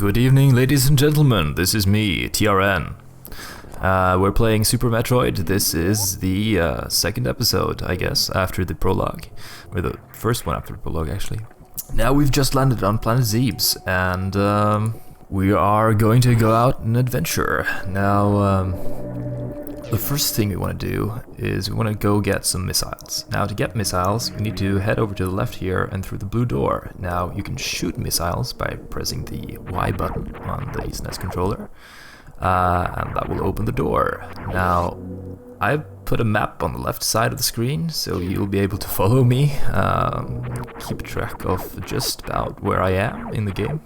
Good evening, ladies and gentlemen. This is me, TRN. We're playing Super Metroid. This is the second episode, I guess, after the prologue. Or the first one after the prologue, actually. Now we've just landed on planet Zebes, and we are going to go out and adventure. Now, the first thing we want to do is we want to go get some missiles. Now, to get missiles, we need to head over to the left here and through the blue door. Now, you can shoot missiles by pressing the Y button on the SNES controller, and that will open the door. Now, I've put a map on the left side of the screen, so you'll be able to follow me, keep track of just about where I am in the game.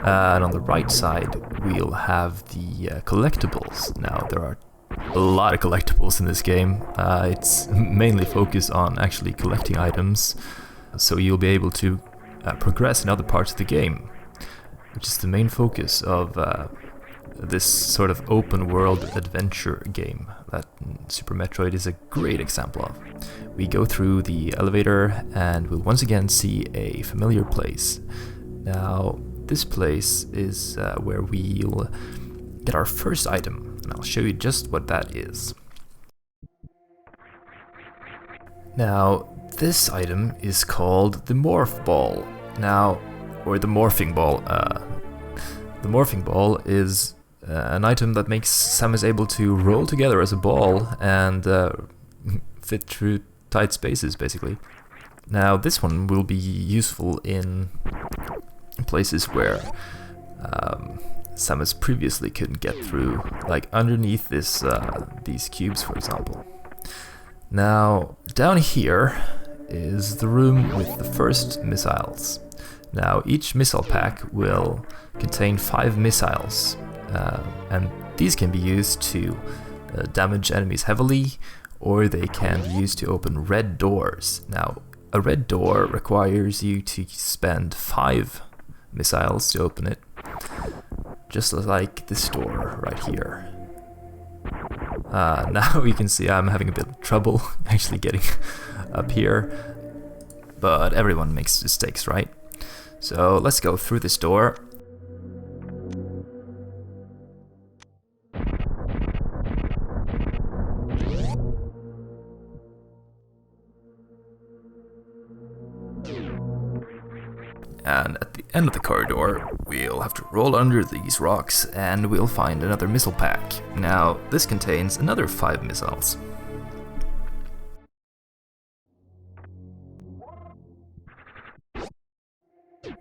And on the right side, we'll have the collectibles. Now, there are a lot of collectibles in this game. It's mainly focused on actually collecting items, so you'll be able to progress in other parts of the game, which is the main focus of this sort of open world adventure game that Super Metroid is a great example of. We go through the elevator and we'll once again see a familiar place. Now, this place is where we'll get our first item. And I'll show you just what that is. Now, this item is called the Morph Ball. Now, or the Morphing Ball. The Morphing Ball is an item that makes Samus able to roll together as a ball and fit through tight spaces, basically. Now, this one will be useful in places where Samus previously couldn't get through, like underneath this these cubes, for example. Now, down here is the room with the first missiles. Now, each missile pack will contain 5 missiles, and these can be used to damage enemies heavily, or they can be used to open red doors. Now, a red door requires you to spend 5 missiles to open it. Just like this door right here. Now you can see I'm having a bit of trouble actually getting up here, but everyone makes mistakes, right? So let's go through this door. And at the end of the corridor, we'll have to roll under these rocks and we'll find another missile pack. Now, this contains another 5 missiles.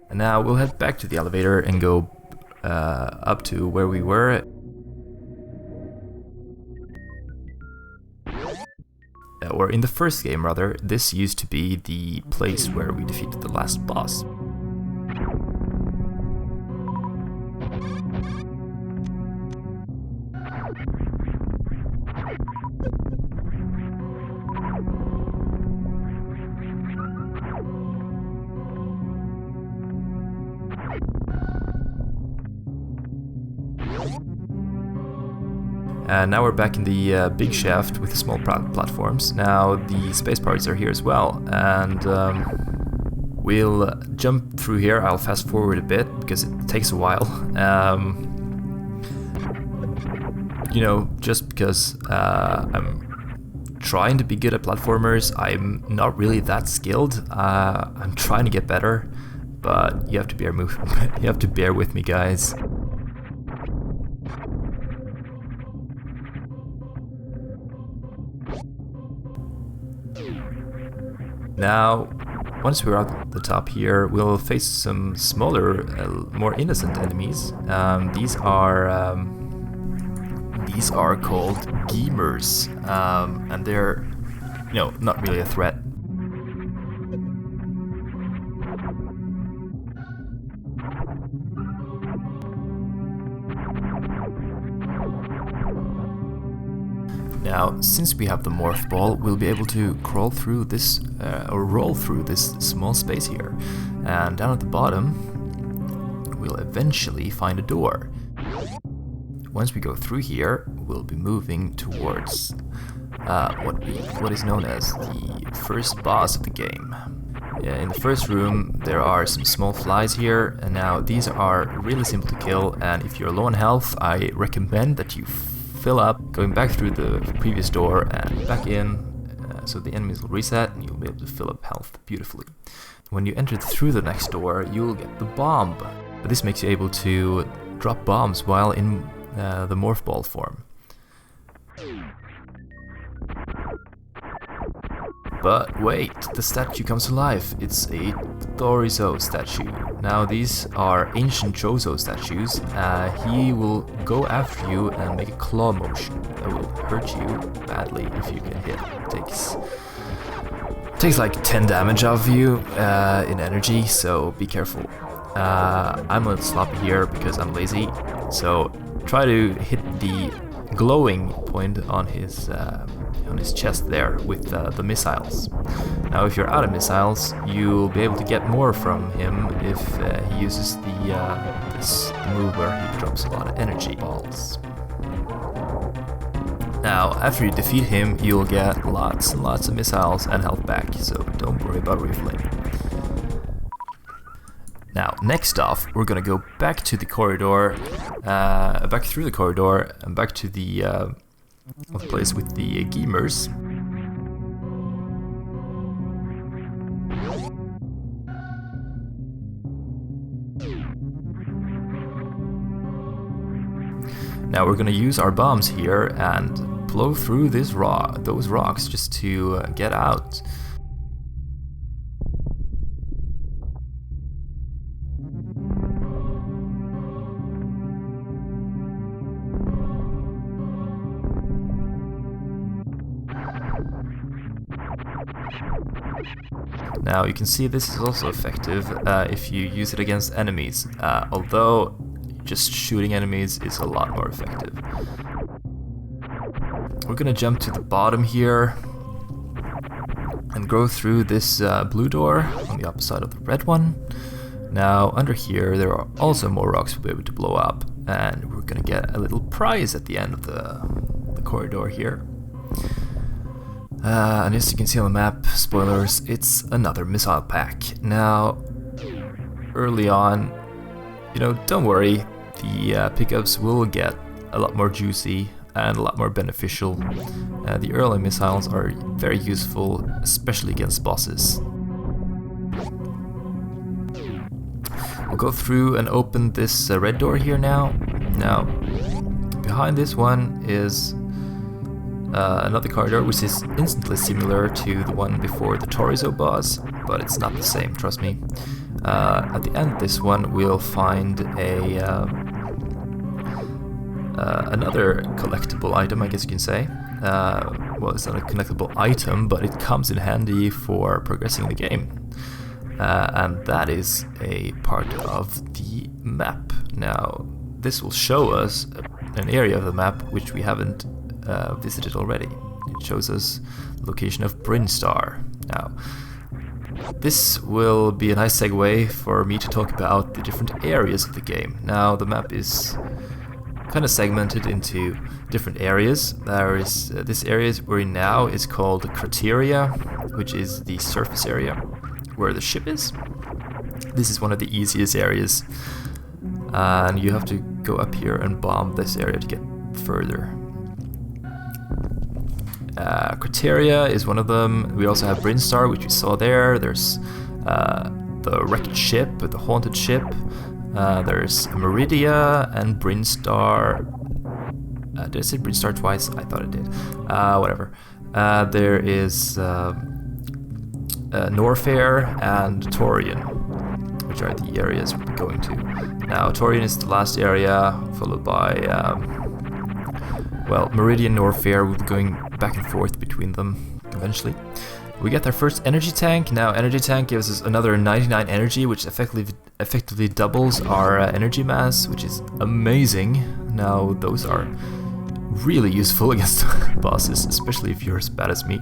And now we'll head back to the elevator and go up to where we were. Or in the first game, rather, this used to be the place where we defeated the last boss. And now we're back in the big shaft with the small platforms. Now the space parts are here as well, and we'll jump through here. I'll fast forward a bit because it takes a while. You know, just because I'm trying to be good at platformers, I'm not really that skilled. I'm trying to get better, but you have to bear with me, guys. Now, once we're at the top here, we'll face some smaller, more innocent enemies. These are called gamers, and they're, you know, not really a threat. Now, since we have the morph ball, we'll be able to crawl through this, or roll through this small space here. And down at the bottom, we'll eventually find a door. Once we go through here, we'll be moving towards what is known as the first boss of the game. In the first room there are some small flies here, and now these are really simple to kill, and if you're low on health I recommend that you fill up going back through the previous door and back in, so the enemies will reset and you'll be able to fill up health beautifully. When you enter through the next door you'll get the bomb, but this makes you able to drop bombs while in the morph ball form. But wait, the statue comes to life. It's a Thorizo statue. Now these are ancient Chozo statues. He will go after you and make a claw motion that will hurt you badly if you get hit. Takes like 10 damage off you in energy, so be careful. I'm a little sloppy here because I'm lazy, so try to hit the glowing point on his chest there with the missiles. Now if you're out of missiles you'll be able to get more from him if he uses this move where he drops a lot of energy balls. Now after you defeat him you'll get lots and lots of missiles and health back, so don't worry about refilling. Now, next off, we're gonna go back to the corridor, back through the corridor, and back to the place with the gamers. Now we're gonna use our bombs here and blow through those rocks just to get out. Now you can see this is also effective if you use it against enemies, although just shooting enemies is a lot more effective. We're gonna jump to the bottom here and go through this blue door on the opposite of the red one. Now under here there are also more rocks we'll be able to blow up, and we're gonna get a little prize at the end of the corridor here. And as you can see on the map, spoilers, it's another missile pack. Now, early on, don't worry, the pickups will get a lot more juicy and a lot more beneficial. The early missiles are very useful, especially against bosses. We'll go through and open this red door here now. Now, behind this one is another corridor which is instantly similar to the one before the Thorizo boss, but it's not the same, trust me. At the end of this one we'll find another collectible item, I guess you can say. Well, it's not a collectible item, but it comes in handy for progressing the game. And that is a part of the map. Now, this will show us an area of the map which we haven't visited already. It shows us the location of Brinstar. Now, this will be a nice segue for me to talk about the different areas of the game. Now, the map is kind of segmented into different areas. There is this area we're in now is called Crateria, which is the surface area where the ship is. This is one of the easiest areas, and you have to go up here and bomb this area to get further. Crateria is one of them. We also have Brinstar, which we saw there. There's the wrecked ship, the haunted ship. There's Meridia and Brinstar. Did I say Brinstar twice? I thought I did. Whatever. There is Norfair and Torian, which are the areas we'll be going to. Now, Torian is the last area, followed by Meridian, Norfair. We'll be going back and forth between them eventually. We get our first energy tank. Now, energy tank gives us another 99 energy, which effectively doubles our energy mass, which is amazing. Now, those are really useful against bosses, especially if you're as bad as me.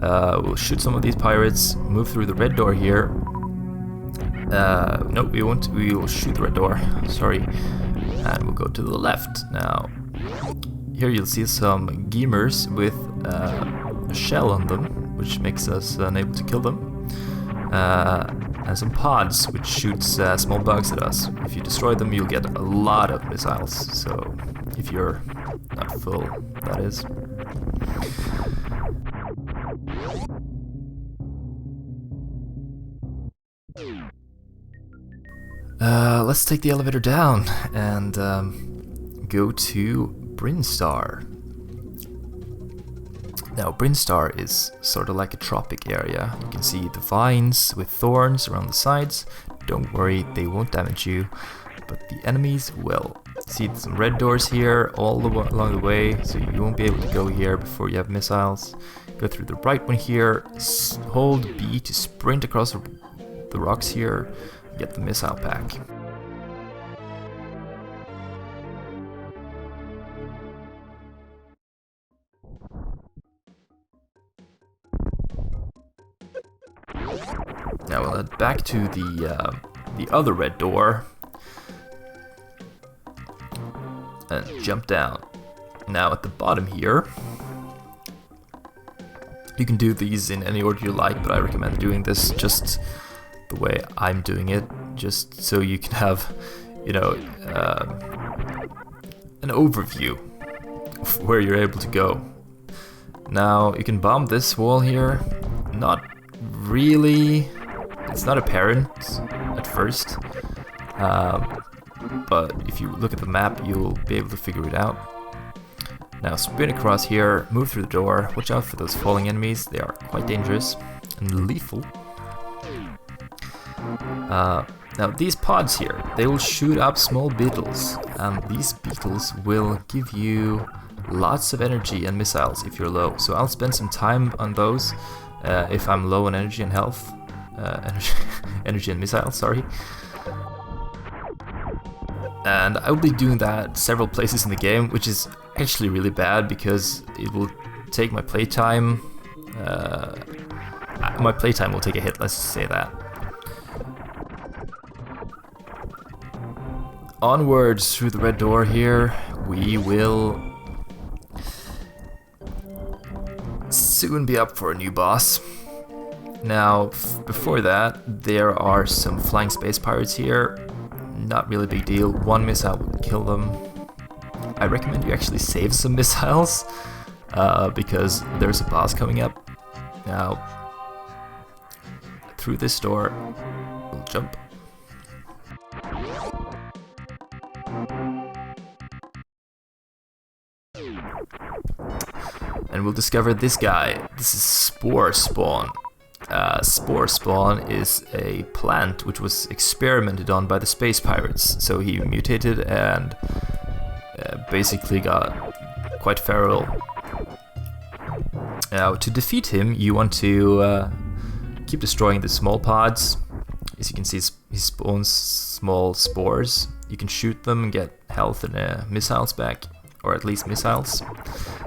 We'll shoot some of these pirates, move through the red door here. No, we won't. We will shoot the red door. Sorry. And we'll go to the left. Now, here you'll see some gamers with a shell on them, which makes us unable to kill them. and some pods which shoots small bugs at us. If you destroy them, you'll get a lot of missiles. So if you're not full, that is. Let's take the elevator down and go to Brinstar. Now, Brinstar is sort of like a tropic area. You can see the vines with thorns around the sides. Don't worry, they won't damage you, but the enemies will. See some red doors here all along the way, so you won't be able to go here before you have missiles. Go through the right one here, hold B to sprint across the rocks here, get the missile pack. Now we'll head back to the other red door and jump down. Now at the bottom here, you can do these in any order you like, but I recommend doing this just the way I'm doing it, just so you can have, you know, an overview of where you're able to go. Now you can bomb this wall here. Not really. It's not apparent at first, but if you look at the map, you'll be able to figure it out. Now sprint across here, move through the door. Watch out for those falling enemies. They are quite dangerous and lethal. Now these pods here, they will shoot up small beetles, and these beetles will give you lots of energy and missiles if you're low. So I'll spend some time on those if I'm low on energy and health. Energy and missiles, sorry. And I will be doing that several places in the game, which is actually really bad because it will take my playtime. My playtime will take a hit, let's just say that. Onwards through the red door here, we will soon be up for a new boss. Now, before that, there are some flying space pirates here. Not really a big deal. One missile will kill them. I recommend you actually save some missiles because there's a boss coming up. Now, through this door, we'll jump. And we'll discover this guy. This is Spore Spawn. Spore Spawn is a plant which was experimented on by the space pirates. So he mutated and basically got quite feral. Now, to defeat him, you want to keep destroying the small pods. As you can see, he spawns small spores. You can shoot them and get health and missiles back, or at least missiles.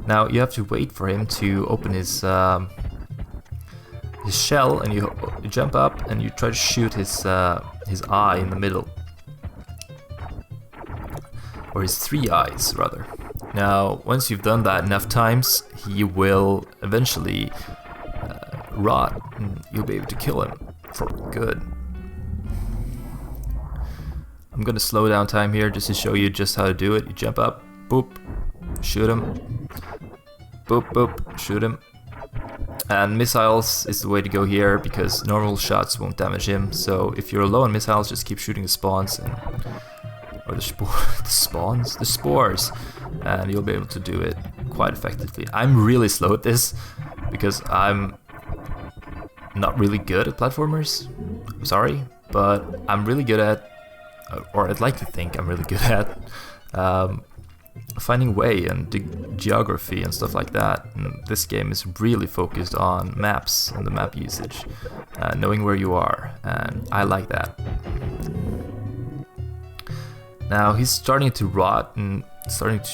Now you have to wait for him to open his shell, and you jump up and you try to shoot his eye in the middle, or his three eyes rather. Now once you've done that enough times, he will eventually rot, and you'll be able to kill him for good. I'm gonna slow down time here just to show you just how to do it. You jump up, boop, shoot him, boop, boop, shoot him. And missiles is the way to go here because normal shots won't damage him. So if you're low on missiles, just keep shooting the spawns or the spores, and you'll be able to do it quite effectively. I'm really slow at this because I'm not really good at platformers. I'm sorry, but I'm really good at, or I'd like to think I'm really good at finding way and geography and stuff like that. And this game is really focused on maps and the map usage, knowing where you are, and I like that. Now he's starting to rot and starting to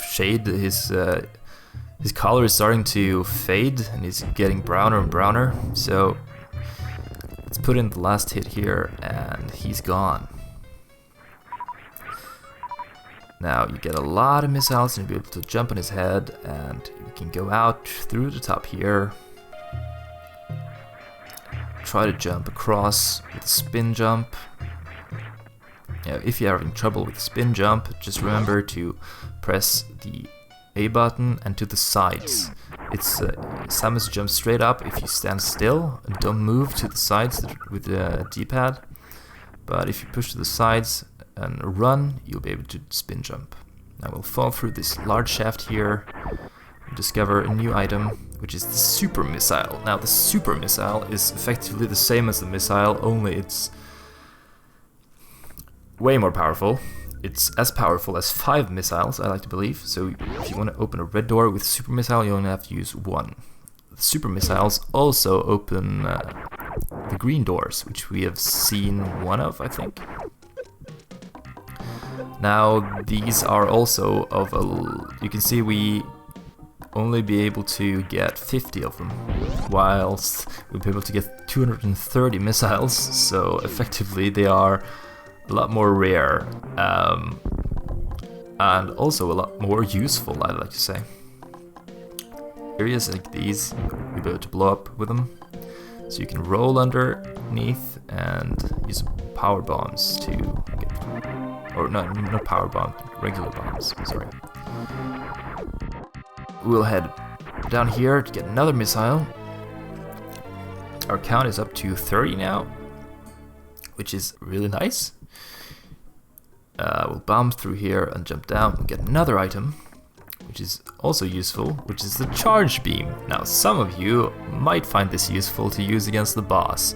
shade. His color is starting to fade and he's getting browner and browner. So let's put in the last hit here and he's gone. Now you get a lot of missiles and you'll be able to jump on his head, and you can go out through the top here. try to jump across with a spin jump. Yeah, if you're having trouble with spin jump, just remember to press the A button and to the sides. It's Samus jumps straight up if you stand still and don't move to the sides with the D-pad. But if you push to the sides and run, you'll be able to spin jump. Now we'll fall through this large shaft here and discover a new item, which is the super missile. Now the super missile is effectively the same as the missile, only it's way more powerful. It's as powerful as 5 missiles, I like to believe. So if you want to open a red door with super missile, you only have to use 1. The super missiles also open the green doors, which we have seen 1 of, I think. Now these are also of a... You can see we only be able to get 50 of them, whilst we'll be able to get 230 missiles. So effectively they are a lot more rare, and also a lot more useful, I'd like to say. Areas like these, you'll be able to blow up with them. So you can roll underneath and use power bombs to get... Or no, not power bombs, regular bombs, sorry. We'll head down here to get another missile. Our count is up to 30 now, which is really nice. We'll bomb through here and jump down and get another item, which is also useful, which is the charge beam. Now, some of you might find this useful to use against the boss.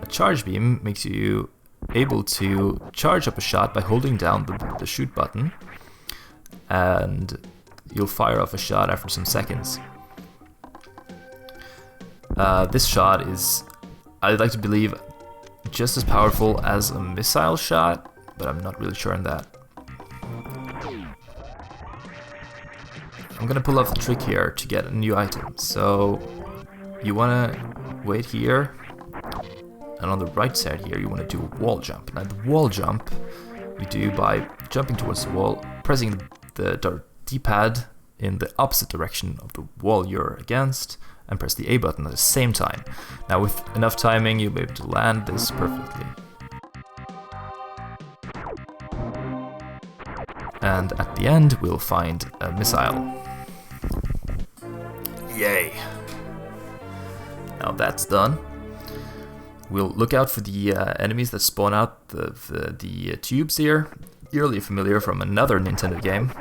A charge beam makes you able to charge up a shot by holding down the shoot button, and you'll fire off a shot after some seconds. This shot is, I'd like to believe, just as powerful as a missile shot, but I'm not really sure on that. I'm gonna pull off the trick here to get a new item. So you wanna wait here, and on the right side here you wanna do a wall jump. Now the wall jump you do by jumping towards the wall, pressing the D-pad in the opposite direction of the wall you're against, and press the A button at the same time. Now with enough timing you'll be able to land this perfectly. And at the end we'll find a missile. Yay! Now that's done. We'll look out for the enemies that spawn out the tubes here. Eerily familiar from another Nintendo game.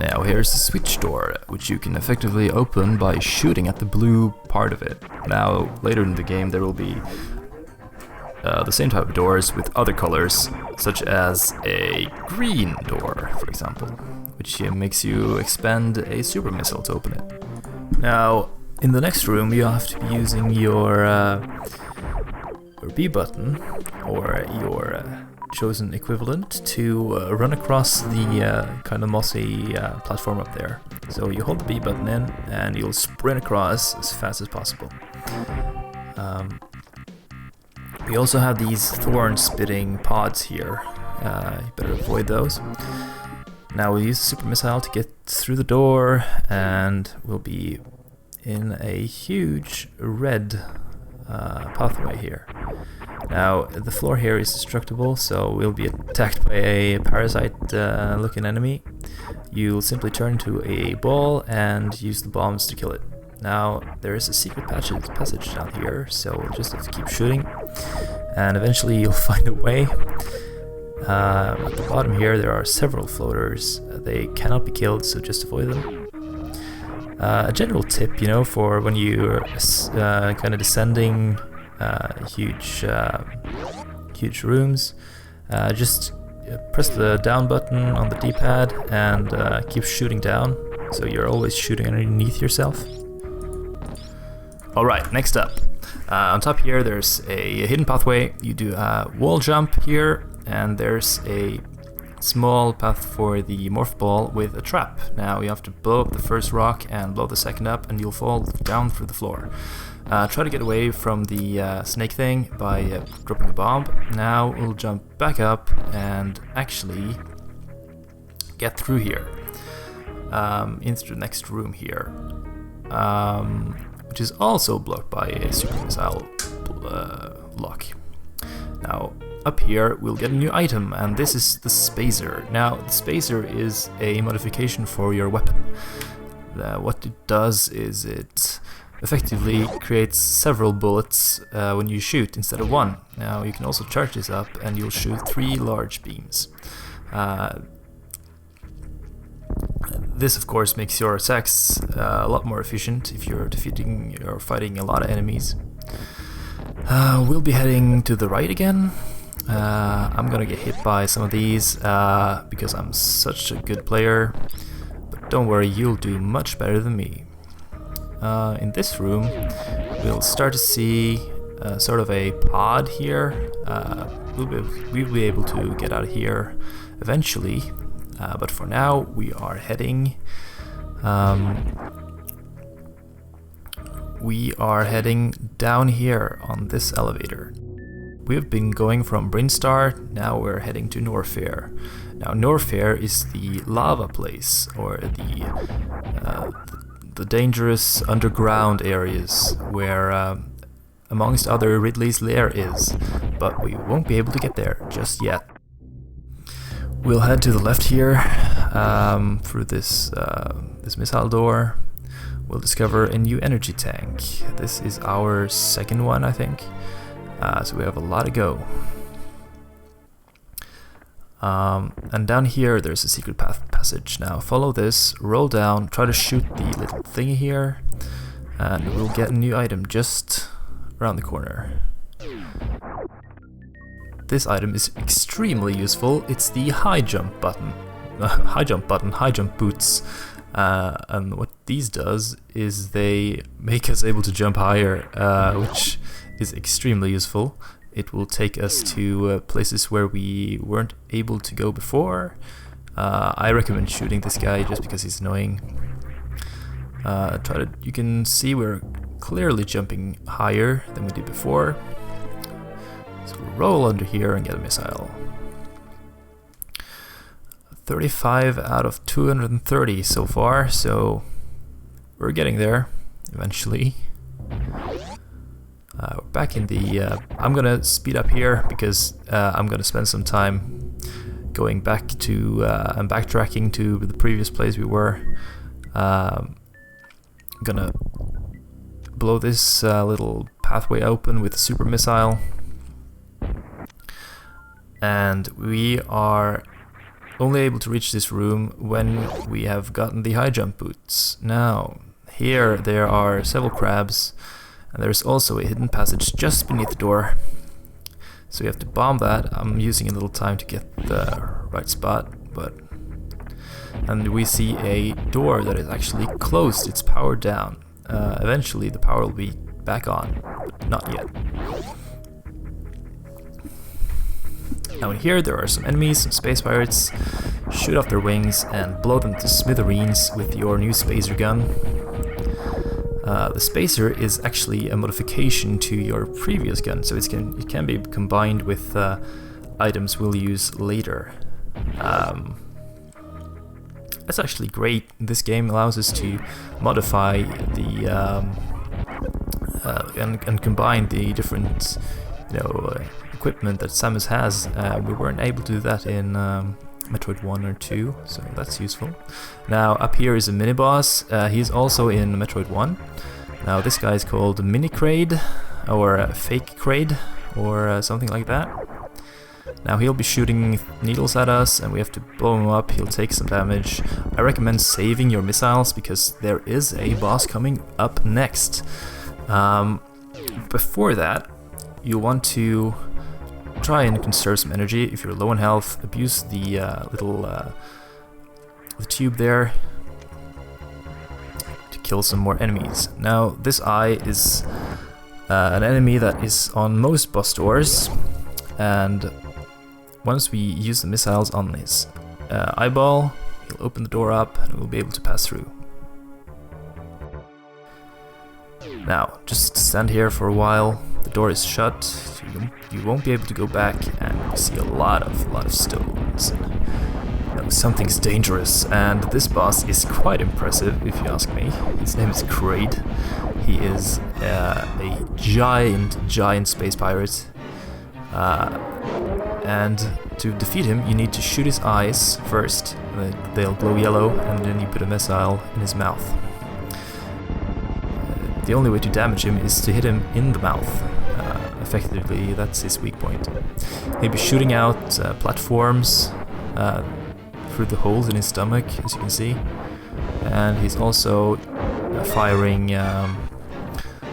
Now here's the switch door, which you can effectively open by shooting at the blue part of it. Now later in the game there will be the same type of doors with other colors, such as a green door, for example, which makes you expend a super missile to open it. Now, in the next room, you have to be using your B button, or your chosen equivalent, to run across the kind of mossy platform up there. So you hold the B button in, and you'll sprint across as fast as possible. We also have these thorn-spitting pods here. You better avoid those. Now we'll use the super missile to get through the door, and we'll be in a huge red pathway here. Now the floor here is destructible, so we'll be attacked by a parasite-looking enemy. You'll simply turn into a ball and use the bombs to kill it. Now, there is a secret passage down here, so we'll just have to keep shooting, and eventually you'll find a way. At the bottom here, there are several floaters. They cannot be killed, so just avoid them. A general tip, you know, for when you're kind of descending huge rooms, just press the down button on the D-pad and keep shooting down, so you're always shooting underneath yourself. Alright, next up. On top here there's a hidden pathway. You do a wall jump here, and there's a small path for the morph ball with a trap. Now you have to blow up the first rock and blow the second up, and you'll fall down through the floor. Try to get away from the snake thing by dropping the bomb. Now we'll jump back up and actually get through here, into the next room here. which is also blocked by a super missile lock. Now, up here we'll get a new item, and this is the spacer. Now, the spacer is a modification for your weapon. What it does is it effectively creates several bullets when you shoot instead of one. Now, you can also charge this up and you'll shoot 3 large beams. This of course makes your attacks a lot more efficient if you're defeating or fighting a lot of enemies. We'll be heading to the right again. I'm gonna get hit by some of these because I'm such a good player, but don't worry, you'll do much better than me. In this room we'll start to see sort of a pod here. We'll be able to get out of here eventually, but for now we are heading down here on this elevator. We have been going from Brinstar, now we're heading to Norfair. Now Norfair is the lava place, or the dangerous underground areas where amongst other Ridley's lair is, but we won't be able to get there just yet. We'll head to the left here through this missile door. We'll discover a new energy tank. This is our second one, I think. So we have a lot to go. And down here there's a secret passage. Now follow this, roll down, try to shoot the little thingy here, and we'll get a new item just around the corner. This item is extremely useful. It's the high jump button. High jump boots. And what these does is they make us able to jump higher, which is extremely useful. It will take us to places where we weren't able to go before. I recommend shooting this guy just because he's annoying. You can see we're clearly jumping higher than we did before. So we'll roll under here and get a missile. 35 out of 230 so far, so we're getting there eventually. We're back in the... I'm gonna speed up here because I'm gonna spend some time going back to and backtracking to the previous place we were. I'm gonna blow this little pathway open with a super missile, and we are only able to reach this room when we have gotten the high jump boots. Now, here there are several crabs, and there's also a hidden passage just beneath the door. So you have to bomb that. I'm using a little time to get the right spot, and we see a door that is actually closed. It's powered down. Eventually the power will be back on, but not yet. Now in here there are some enemies, some space pirates. Shoot off their wings and blow them to smithereens with your new spacer gun. The spacer is actually a modification to your previous gun, so it can be combined with items we'll use later. That's actually great. This game allows us to modify the and combine the different equipment that Samus has. We weren't able to do that in Metroid 1 or 2, so that's useful. Now up here is a mini-boss. He's also in Metroid 1. Now this guy is called Mini Kraid, or Fake Kraid, or something like that. Now he'll be shooting needles at us and we have to blow him up. He'll take some damage. I recommend saving your missiles because there is a boss coming up next. Before that, you want to try and conserve some energy. If you're low on health, abuse the little the tube there to kill some more enemies. Now this eye is an enemy that is on most boss doors, and once we use the missiles on his eyeball, he'll open the door up and we'll be able to pass through. Now, just stand here for a while. The door is shut, so you won't be able to go back, and you see a lot of stones. Something's dangerous, and this boss is quite impressive, if you ask me. His name is Kraid. He is a giant space pirate. And to defeat him, you need to shoot his eyes first. They'll glow yellow, and then you put a missile in his mouth. The only way to damage him is to hit him in the mouth. Effectively, that's his weak point. He'll be shooting out platforms through the holes in his stomach, as you can see. And he's also firing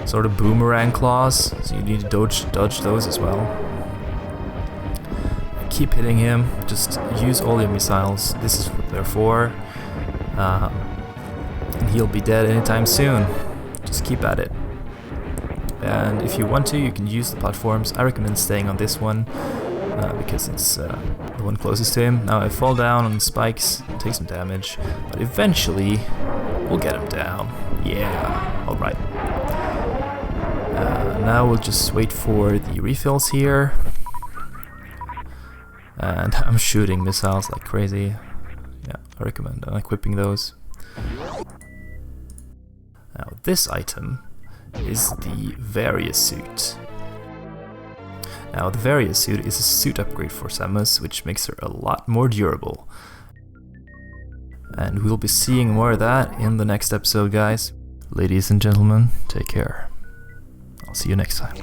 sort of boomerang claws, so you need to dodge those as well. Keep hitting him, just use all your missiles. This is what they're for. And he'll be dead anytime soon. Just keep at it. And if you want to, you can use the platforms. I recommend staying on this one because it's the one closest to him. Now I fall down on spikes, take some damage, but eventually we'll get him down. Yeah, alright. Now we'll just wait for the refills here. And I'm shooting missiles like crazy. Yeah, I recommend equipping those. Now this item is the Various suit. Now the Various suit is a suit upgrade for Samus, which makes her a lot more durable. And we'll be seeing more of that in the next episode, guys. Ladies and gentlemen, take care. I'll see you next time.